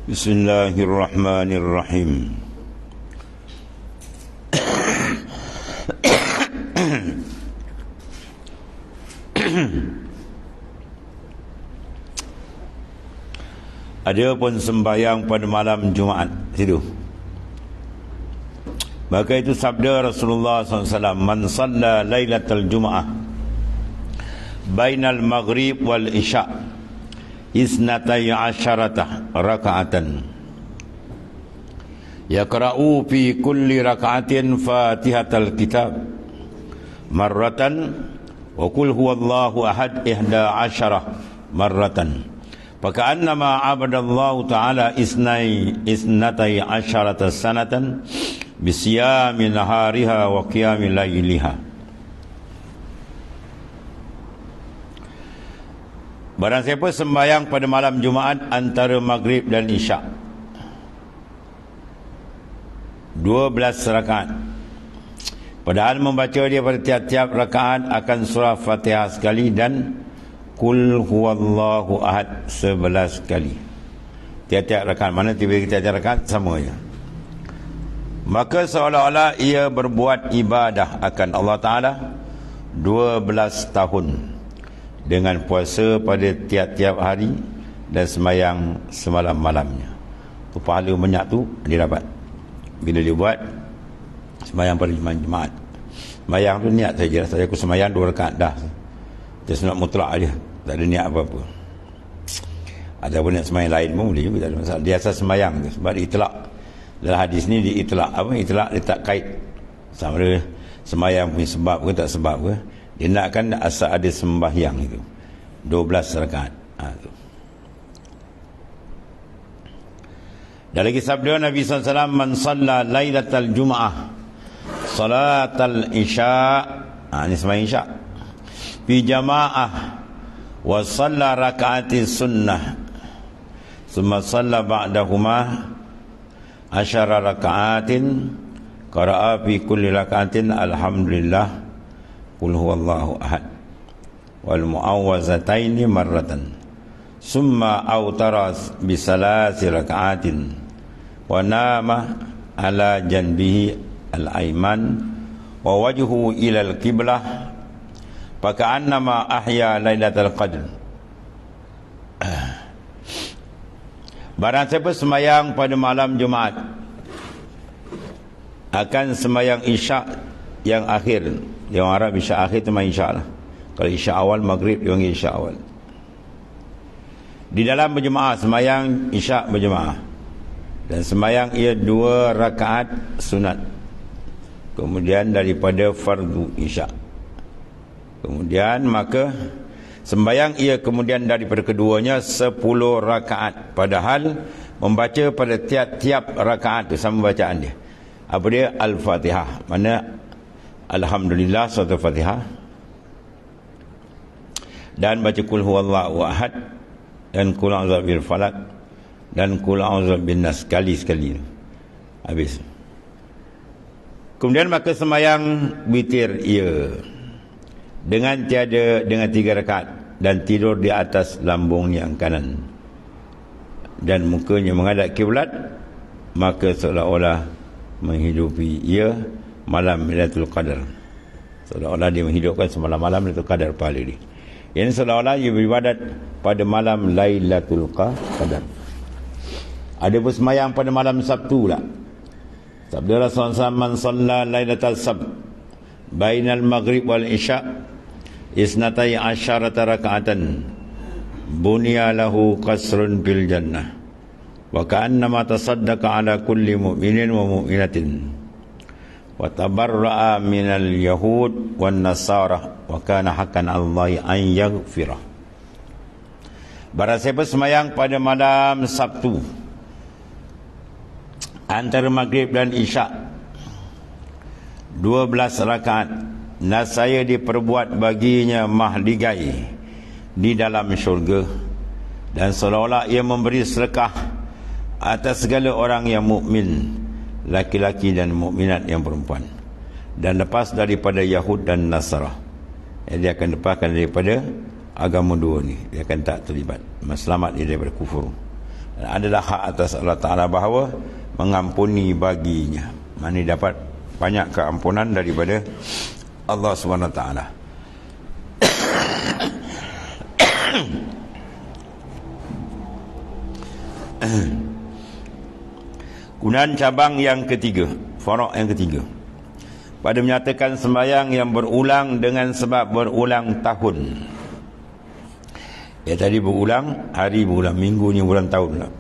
Bismillahirrahmanirrahim. Ada pun sembahyang pada malam Jumaat situ. Maka itu sabda Rasulullah SAW, man salla lailatul Jum'ah bainal maghrib wal isya isnatai asyarata raka'atan yaqra'u fi kulli raka'atin fatihatal kitab marratan wa qul huwallahu ahad 11 marratan faka'annama abadallahu ta'ala isnatai asyarata sanatan bisiyami nahariha wa qiyami layliha. Barang siapa sembahyang pada malam Jumaat antara maghrib dan isyak 12 rakaat, padahal membaca dia pada tiap-tiap rakaat akan surah Fatihah sekali dan Qul huwallahu ahad 11 kali. Tiap-tiap rakaat, mana tiap-tiap rakaat sama je. Maka seolah-olah ia berbuat ibadah akan Allah Ta'ala 12 tahun dengan puasa pada tiap-tiap hari dan semayang semalam-malamnya. Tu pahala banyak tu dia dapat bila dia buat semayang pada Jumaat. Semayang tu niat saja, saya aku semayang 2 rakaat dah. Dia sunat mutlak aja, tak ada niat apa-apa. Ada pun niat semayang lain pun boleh juga, tak ada masalah. Dia asal semayang tu sebab itlak. Dalam hadis ni dia itlak. Apa itlak? Dia tak kait sama ada semayang punya sebab ke tak sebab ke. Dia nakkan asal ada sembahyang itu 12 rakaat. Tu. Dan lagi sabda Nabi SAW, man salla lailatal jum'ah salatal isya', ini sembahyang isya' fi jama'ah wa salla raka'ati sunnah summa salla ba'dahuma asyara raka'atin qara'a fi kulli raka'atin alhamdulillah Qul huwallahu ahad wal mu'awwazataini marratan summa autara bisalasi raka'atin wa nama ala janbihi al-ayman wa wajhu ila al-qiblah faka'annama ahya lailatul qadr. Barang siapa sembahyang pada malam Jumaat akan sembahyang isyak yang akhir, yang Arab isyak akhir tu main isyak lah. Kalau isyak awal maghrib dia panggil isyak awal. Di dalam berjemaah, sembahyang isyak berjemaah, dan sembahyang ia 2 rakaat sunat, kemudian daripada fardu isyak. Kemudian maka sembahyang ia kemudian daripada keduanya 10 rakaat, padahal membaca pada tiap-tiap rakaat tu sama bacaan dia. Apa dia? Al-Fatihah. Mana alhamdulillah surah Fatihah, dan baca Qul huwallahu ahad dan Qul a'udzu birabbil falaq dan Qul a'udzu binnas sekali-sekali. Habis. Kemudian maka sembahyang witir ia dengan 3 rakaat dan tidur di atas lambung yang kanan dan mukanya menghadap kiblat, maka seolah-olah menghidupi ia malam Lailatul Qadar. Seolah-olah dia menghidupkan semalam malam Lailatul Qadar pahala dia. Ini seolah-olah dia beribadat pada malam Lailatul Qadar. Ada pun sembahyang pada malam Sabtu pula. Sabda Rasulullah SAW, man salla lailatal sabt bainal maghrib wal isya isnatai asyarata raka'atan bunya lahu qasrun bil jannah wa ka'annama tasaddaqa ala kulli mu'minin wa mu'minatin wa tabarra'a minal yahud wan nasara wa kana haqqan 'alallahi an yaghfira. Barang siapa sembahyang pada malam Sabtu antara maghrib dan isyak 12 rakaat, nasaya diperbuat baginya mahligai di dalam syurga, dan seolah-olah ia memberi sedekah atas segala orang yang mukmin, laki-laki dan mukminat yang perempuan, dan lepas daripada Yahud dan Nasara. Dia akan lepaskan daripada agama dua ni, dia akan tak terlibat, selamat dia daripada kufur. Dan adalah hak atas Allah Ta'ala bahawa mengampuni baginya. Mana dapat banyak keampunan daripada Allah SWT. Kemudian cabang yang ketiga, farak yang ketiga, pada menyatakan sembahyang yang berulang dengan sebab berulang tahun. Ya, tadi berulang hari, berulang minggunya, berulang tahun lah.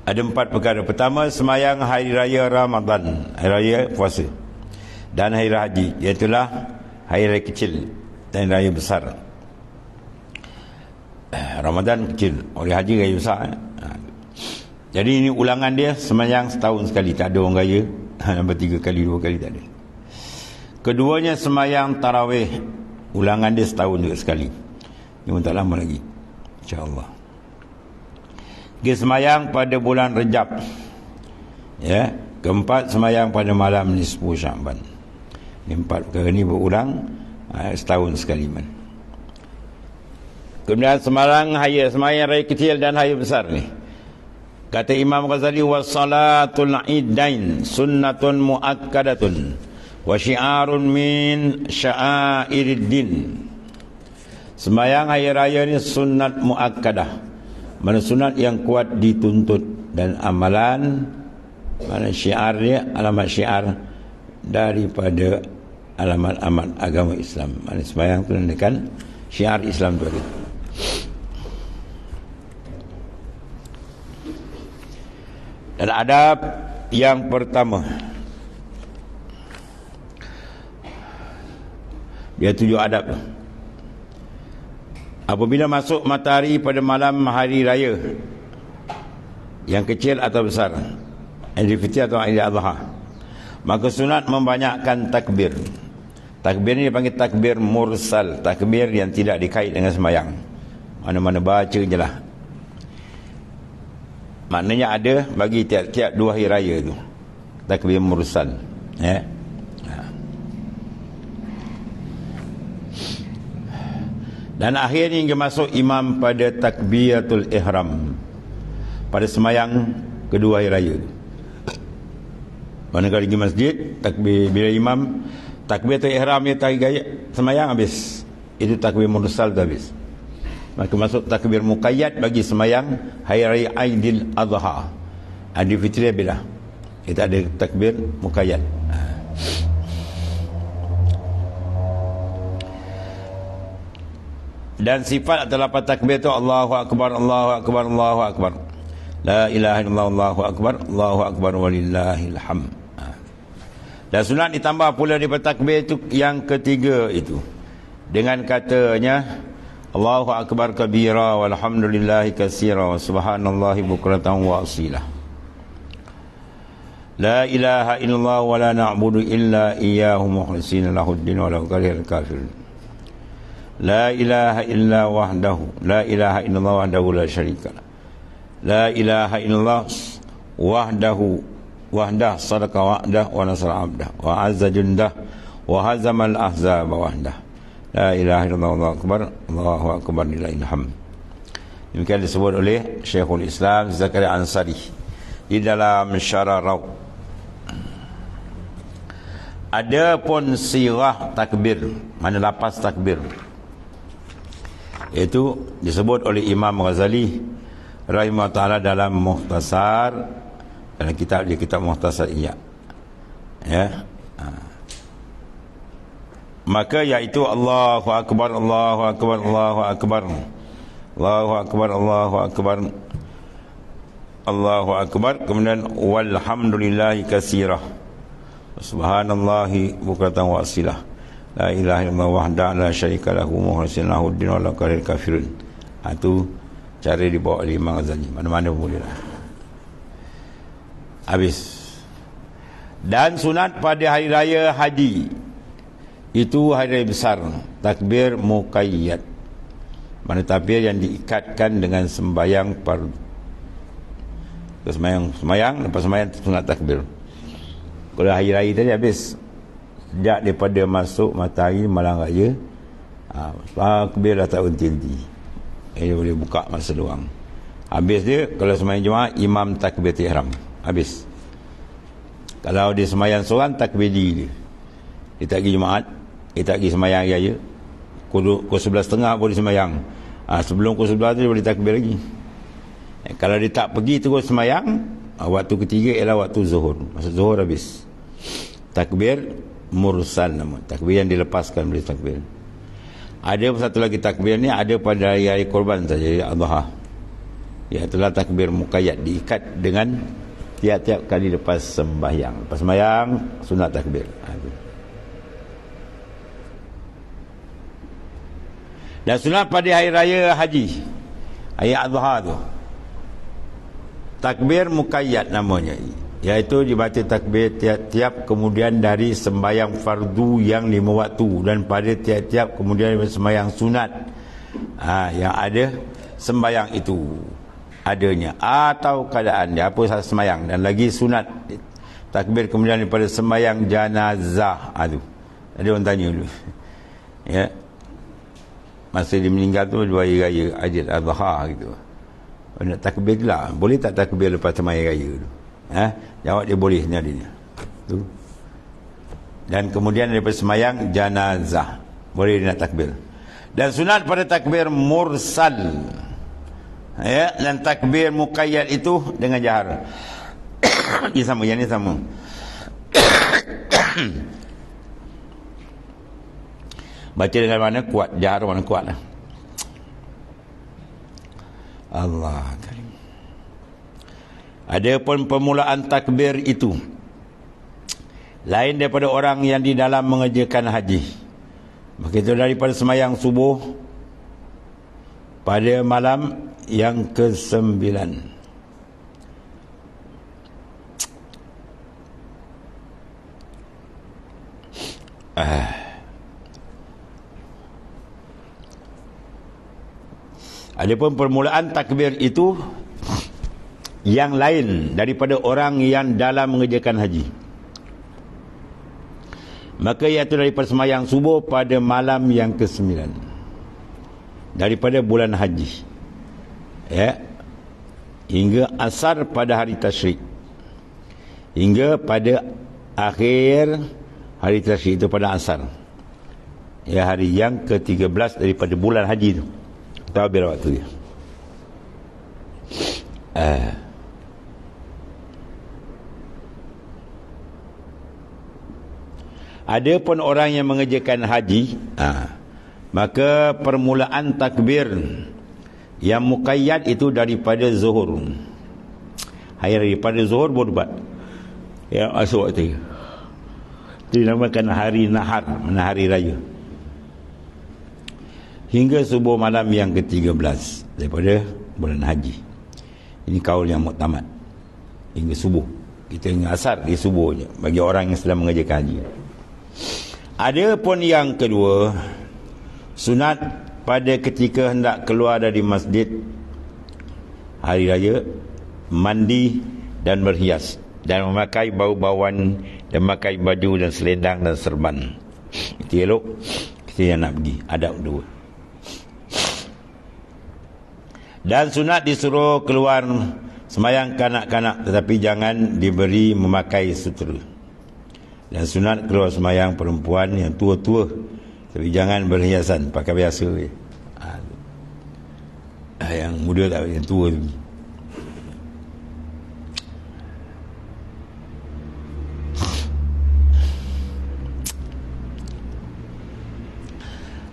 Ada 4 perkara. Pertama, sembahyang hari raya Ramadan, hari raya puasa, dan hari raya haji, iaitulah hari raya kecil dan raya besar. Ramadan kecil, hari haji raya besar. Jadi ini ulangan dia, sembahyang setahun sekali, tak ada orang raya. Nombor 3 kali, 2 kali tak ada. Keduanya sembahyang tarawih, ulangan dia setahun juga sekali. Ini pun tak lama lagi, InsyaAllah. Dia sembahyang pada bulan Rejab. Ya. Keempat, sembahyang pada malam nisfu Sya'ban. Ini 4 perkara ni berulang setahun sekali man. Kemudian sembahyang raya kecil dan raya besar ni. Kata Imam Ghazali, wassalatul idain sunnatun muakkadatun wa syiarun min sya'airiddin. Sembahyang hari raya ni sunat muakkadah, mana sunat yang kuat dituntut, dan amalan, mana syiar dia alamat syiar daripada alamat-alamat agama Islam. Mana sembahyang tu menandakan syiar Islam tu ada. Dan adab yang pertama, dia 7 adab. Apabila masuk matahari pada malam hari raya, yang kecil atau besar, Idul Fitri atau Idul Adha, maka sunat membanyakkan takbir. Takbir ini dipanggil takbir mursal, takbir yang tidak dikait dengan sembahyang, mana-mana baca je lah. Maknanya ada bagi tiap-tiap 2 hari raya tu, takbir mursal, ya. Dan akhirnya hingga masuk imam pada takbiratul ihram, pada sembahyang kedua hari raya. Manakala pergi masjid, takbir, bila imam takbiratul ihram ni sembahyang habis, itu takbir mursal tu habis. Maka masuk takbir muqayyad bagi sembahyang hari raya Aidil Adha. Idul Fitri bila kita ada takbir muqayyad. Dan sifat atau lapan takbir itu Allahu Akbar, Allahu Akbar, Allahu Akbar, la ilaha illallah, Allahu Akbar, Allahu Akbar, walillahil hamd. Dan sunat ditambah pula daripada takbir itu yang ketiga itu dengan katanya Allahu Akbar kabira walhamdulillahi katsira wa subhanallahi bukratan wa asila. La ilaha illallah wa la na'budu illa iyyahu mukhlishina lahuddin wa law karihal kafirun. La ilaha illa wahdahu, la ilaha illallah wahdahu la syarika lah. La ilaha illallah wahdahu wahdah sadaqa wa'dah wa nasra 'abdah wa 'azza jundah wa hazamal ahzaba wahdah. La ilaha illallah, Allahu akbar, Allahu akbar, lillahil hamd. Demikian disebut oleh Syekhul Islam Zakaria Ansari di dalam Syarah Raud. Ada pun sirah takbir, mana lapas takbir, itu disebut oleh Imam Ghazali rahimahullah ta'ala dalam Mukhtasar, dalam kitab dia, kitab Mukhtasar Ihya, ya. Maka iaitu Allahu Akbar, Allahu Akbar, Allahu Akbar, Allahu Akbar, Allahu Akbar, Allahu Akbar, kemudian walhamdulillahi katsira, subhanallahi bukratan wa asilah, la ilaha illallah wahdahu la syarika lahu mukhlisina lahuddin wa la karihal kafirun. Itu cara dibawa oleh Imam Ghazali, mana-mana boleh lah. Habis. Dan sunat pada hari raya haji, itu hari raya besar, takbir muqayyad, mana takbir yang diikatkan dengan sembahyang fardu. Sembahyang lepas sembahyang sunat takbir. Kalau hari raya tadi habis, sejak daripada masuk matahari malam raya, takbir dah tak henti-henti. Dia boleh buka masa luang. Habis dia, kalau sembahyang Jumaat, imam takbiratul ihram. Habis. Kalau dia sembahyang seorang, takbir diri dia. Dia tak pergi Jumaat, dia tak pergi sembahyang raya. Pukul 11.30 boleh sembahyang. Sebelum pukul 11 tu dia boleh takbir lagi. Kalau dia tak pergi terus sembahyang, waktu ketiga ialah waktu zuhur. Masa zuhur habis. Takbir mursal nama. Takbir yang dilepaskan boleh takbir. Ada satu lagi takbir ni ada pada hari korban saja, Adha. Iaitulah takbir muqayyad, diikat dengan tiap-tiap kali lepas sembahyang. Lepas sembahyang sunat takbir. Dan sunat pada hari raya haji, hari Adha tu, takbir muqayyad namanya, iaitu dibaca takbir tiap-tiap kemudian dari sembahyang fardu yang 5 waktu, dan pada tiap-tiap kemudian sembahyang sunat yang ada sembahyang itu adanya atau keadaan dia, apa sahaja sembahyang, dan lagi sunat takbir kemudian daripada sembahyang janazah. Ada orang tanya dulu, ya, masa dia meninggal tu 2 hari raya Aidil Adha gitu, nak takbir lah, boleh tak takbir lepas sembahyang raya tu? Jawab dia boleh ni tu. Dan kemudian daripada sembahyang janazah boleh dia nak takbir. Dan sunat pada takbir mursal, ya, dan takbir muqayyad itu dengan jahar. Ini sama, yang ni sama. Baca dengan mana kuat, jahar mana kuat lah. Allah karim. Adapun permulaan takbir itu lain daripada orang yang di dalam mengerjakan haji. Maka itu daripada sembahyang subuh pada malam yang ke-9. Adapun permulaan takbir itu yang lain daripada orang yang dalam mengerjakan haji, maka iaitu daripada sembahyang subuh pada malam yang ke-9 daripada bulan haji, ya, hingga asar pada hari tasyrik, hingga pada akhir hari tasyrik itu pada asar, ya, hari yang ke-13 daripada bulan haji itu. Tahu bila waktu dia. Ada pun orang yang mengerjakan haji, maka permulaan takbir yang muqayyad itu daripada zuhur. Hari daripada zuhur baru buat, ya, masuk waktu itu dinamakan hari nahar, hari raya, hingga subuh malam yang ke-13 daripada bulan haji. Ini kaul yang muktamad, hingga subuh. Kita hingga asar di subuh je bagi orang yang sedang mengerjakan haji. Ada pun yang kedua, sunat pada ketika hendak keluar dari masjid hari raya, mandi dan berhias, dan memakai bau-bauan, dan memakai baju dan selendang dan serban. Itu elok kita yang nak pergi, adab kedua. Dan sunat disuruh keluar sembahyang kanak-kanak, tetapi jangan diberi memakai sutera. Dan sunat keluar sembahyang perempuan yang tua-tua, tapi jangan berhiasan, pakai biasa je. Yang muda tak, yang tua tu.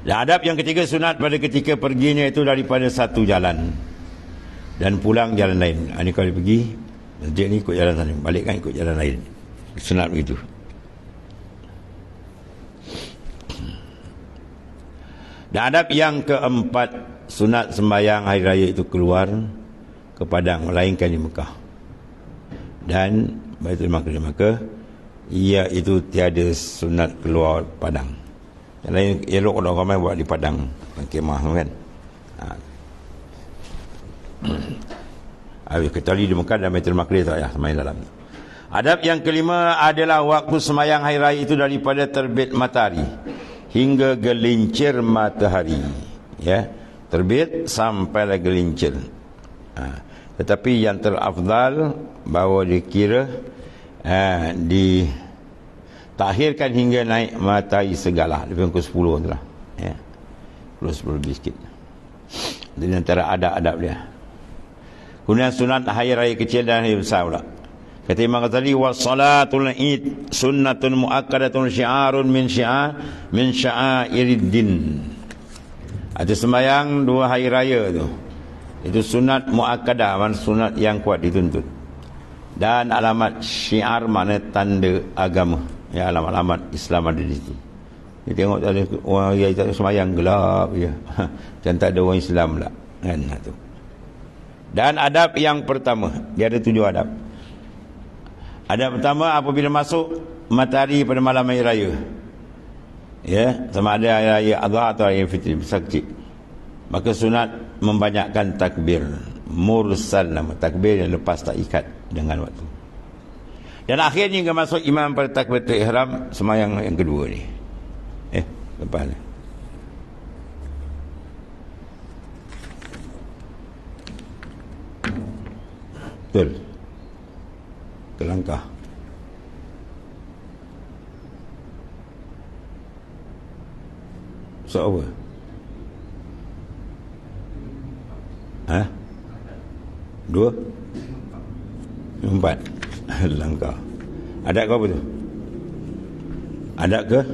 Dan adab yang ketiga, sunat pada ketika perginya itu daripada satu jalan dan pulang jalan lain. Ini kalau pergi masjid ni ikut jalan sana, balik kan ikut jalan lain. Sunat begitu. Dan adab yang keempat, sunat sembahyang hari raya itu keluar ke padang, melainkan di Mekah dan Baitul Maqdis. Maka ia itu tiada sunat keluar padang. Yang lain elok orang ramai buat di padang kemah kan. Kecuali di Mekah dan Baitul Maqdis tak ya, sembahyang dalam. Adab yang kelima adalah waktu sembahyang hari raya itu daripada terbit matahari hingga gelincir matahari, ya, terbit sampai gelincir. Tetapi yang terafdal bahawa dikira ditakhirkan hingga naik matahari segala lebih pukul 10 tu lah, ya. Pukul 10 lebih sikit. Ini antara adab-adab dia. Kemudian sunat hari raya kecil dan hari besar pula. Kata Imam Ghazali, wassalatul id sunnatun muakkadatun syiarun min sya'airid-din. Ada sembahyang 2 hari raya tu, itu sunat muakkadah, maksud sunat yang kuat dituntut. Dan alamat syiar makna tanda agama, ya, alamat-alamat Islam ada di situ. Kita tengok ada orang yang tak sembahyang gelap je, macam tak ada orang Islam pula, kan, tu. Dan adab yang pertama, dia ada 7 adab. Adab pertama, apabila masuk matahari pada malam hari raya, ya, sama ada hari raya Adha atau hari Fitri, besar kecil, maka sunat membanyakkan takbir mursal, nama takbir yang lepas tak ikat dengan waktu. Dan akhirnya hingga masuk imam pada takbiratul ihram sembahyang yang kedua ni. Lepas ni. Betul. Terlangkah. So apa? 2 4 langkah. Adab ke apa tu? Adab ke?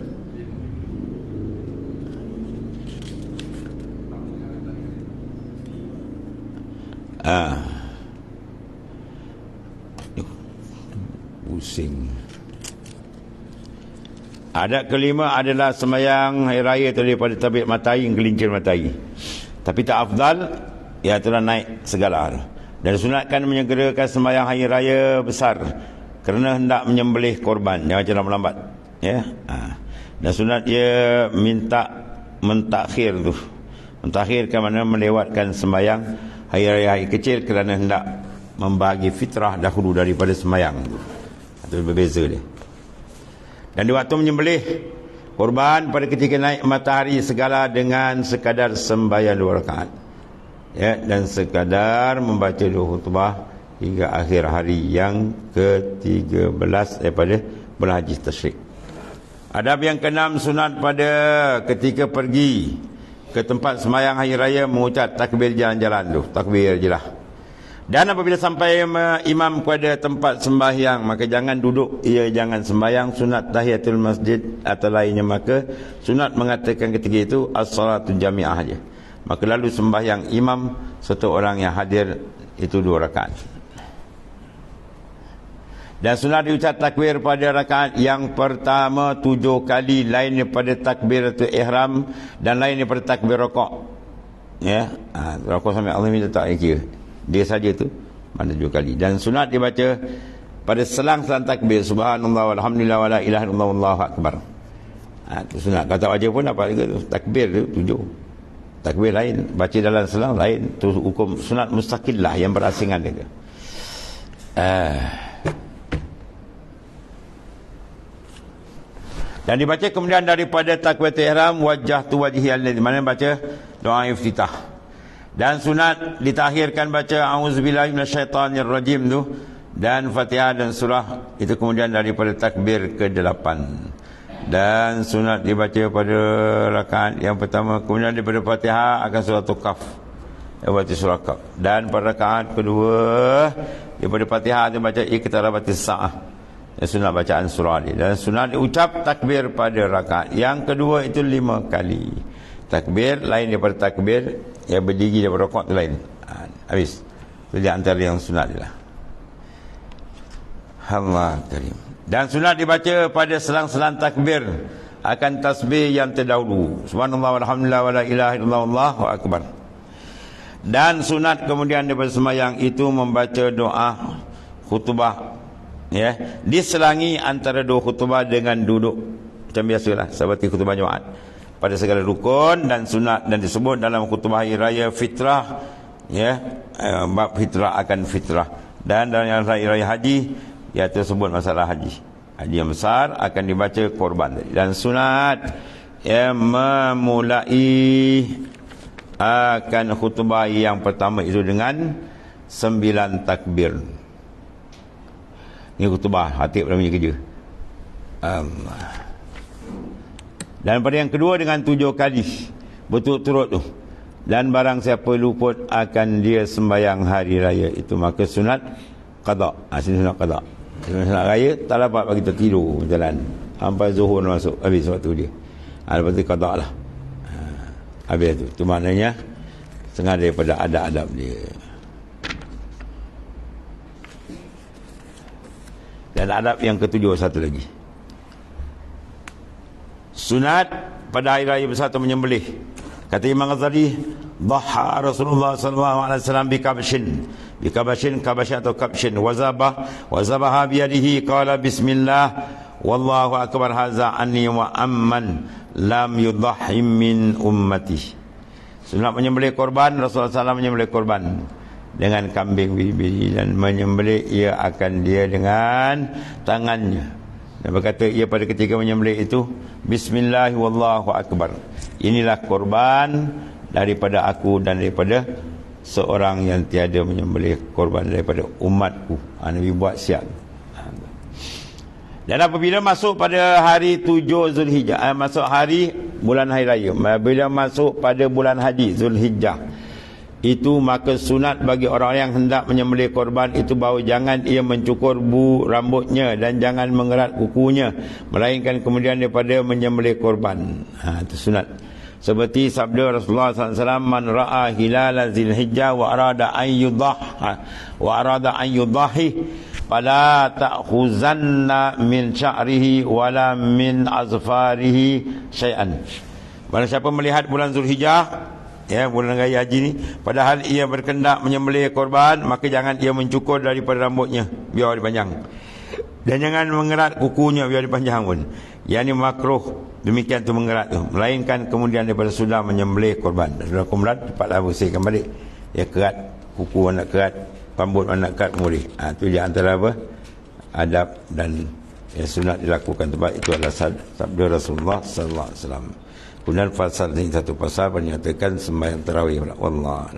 Pusing. Adab kelima adalah sembahyang hari raya daripada terbit matahari hingga gelincir matahari. Tapi tak afdal, ya, itulah naik segala. Dan sunatkan menyegerakan sembahyang hari raya besar kerana hendak menyembelih korban, jangan jangan melambat, ya. Dan sunat dia minta mentakhir tu, mentakhirkan mana melewatkan sembahyang hari raya hari kecil kerana hendak membagi fitrah dahulu daripada sembahyang tu. Itu berbeza dia. Dan di waktu menyembelih korban pada ketika naik matahari segala dengan sekadar sembahyang 2 rakaat, ya, dan sekadar membaca 2 khutbah hingga akhir hari yang ke-13 daripada bulan Haji Tasyrik. Adab yang ke-6, sunat pada ketika pergi ke tempat sembahyang hari raya mengucap takbir jalan-jalan tu, takbir je lah. Dan apabila sampai imam kepada tempat sembahyang, maka jangan duduk, ia jangan sembahyang, sunat tahiyatul masjid atau lainnya, maka sunat mengatakan ketika itu as-salatu jami'ah je. Maka lalu sembahyang imam satu orang yang hadir itu 2 rakaat. Dan sunat diucap takbir pada rakaat yang pertama 7 kali, lain daripada takbiratul ihram dan lain daripada takbir rakaat, ya. Rakaat sampai Allah minta tak kira, dia saja tu mana 7 kali. Dan sunat dibaca pada selang-selang takbir subhanallah walhamdulillah wala ilaha illallah wallahu akbar. Itu sunat. Kata wajib pun apa juga tu, takbir tu 7. Takbir lain, baca dalam selang lain, tu hukum sunat mustaqillah yang berasingan dia. Dan dibaca kemudian daripada takbiratul ihram wajjahtu wajhi alladhi, mana baca doa iftitah. Dan sunat ditakhirkan baca auzubillahi minasyaitanir rajim tu dan Fatihah dan surah itu kemudian daripada takbir ke-8. Dan sunat dibaca pada rakaat yang pertama, kemudian daripada Fatihah akan surah Kaf, baca surah Kaf. Dan pada rakaat kedua daripada Fatihah dia baca iqtarabatis saah, dan sunat bacaan surah dia. Dan sunat diucap takbir pada rakaat yang kedua itu 5 kali. Takbir lain daripada takbir yang berdiri daripada rakaat tu lain. Habis. Itu antara yang sunat dia lah. Allah karim. Dan sunat dibaca pada selang-selang takbir akan tasbih yang terdahulu, subhanallah walhamdulillah wala ilaha illallah wallahu akbar. Dan sunat kemudian daripada sembahyang itu membaca doa khutbah, ya, diselangi antara 2 khutbah dengan duduk macam biasalah seperti khutbah Jumaat pada segala rukun dan sunat, dan disebut dalam khutbah hari raya fitrah, ya, bab fitrah akan fitrah. Dan dalam hari raya haji, ya, tersebut masalah haji yang besar akan dibaca korban. Dan sunat, ya, memulai akan khutbah yang pertama itu dengan 9 takbir. Ini khutbah, khatib namanya kerja. Dan pada yang kedua dengan 7 kali berturut-turut tu. Dan barang siapa luput akan dia sembahyang hari raya itu, maka sunat qada. Sunat qada. Sunat raya tak dapat bagi tertidur berjalan sampai zuhur masuk, habis waktu dia. Lepas tu qada lah. Habis tu. Itu maknanya setengah daripada adab-adab dia. Dan adab yang ketujuh satu lagi. Sunat pada hari raya bersatu menyembelih. Kata Imam Ghazali, dhaha Rasulullah sallallahu alaihi wasallam bikabashin atau kabshin wazabaha biyadihi qala bismillah wallahu akbar hadza anni wa amman lam yudhahhi min ummati. Sunat menyembelih korban, Rasulullah SAW menyembelih korban dengan kambing biri-biri, dan menyembelih ia akan dia dengan tangannya. Dan berkata ia pada ketika menyembelih itu, bismillah wallahu akbar. Inilah korban daripada aku dan daripada seorang yang tiada menyembelih korban daripada umatku. Nabi buat siap. Dan apabila masuk pada hari 7 Zulhijjah, masuk hari bulan hari raya, bila masuk pada bulan haji Zulhijjah, itu maka sunat bagi orang yang hendak menyembelih korban itu bahawa jangan ia mencukur rambutnya dan jangan mengerat kukunya, melainkan kemudian daripada menyembelih korban. Itu sunat. Seperti sabda Rasulullah SAW, man ra'a hilal Zulhijjah wa arada an yudahi fala ta'khuzanna min sya'rihi wala min azfarihi syai'an. Barang siapa melihat bulan Zulhijjah, bulan raya haji ni, padahal ia berkendak menyembelih korban, maka jangan ia mencukur daripada rambutnya, biar dipanjang, dan jangan mengerat kukunya, biar dipanjang pun. Yang ini makruh demikian tu mengerat tu, melainkan kemudian daripada sudah menyembelih korban. Sudah korban cepatlah bersihkan balik, kerat kuku nak kerat, rambut nak kerat, boleh. Itu di antara adab dan sunat dilakukan. Sebab itu adalah sabda Rasulullah sallallahu alaihi wasallam. Kemudian pasal ini satu pasal menyatakan sembahyang tarawih. Wallah.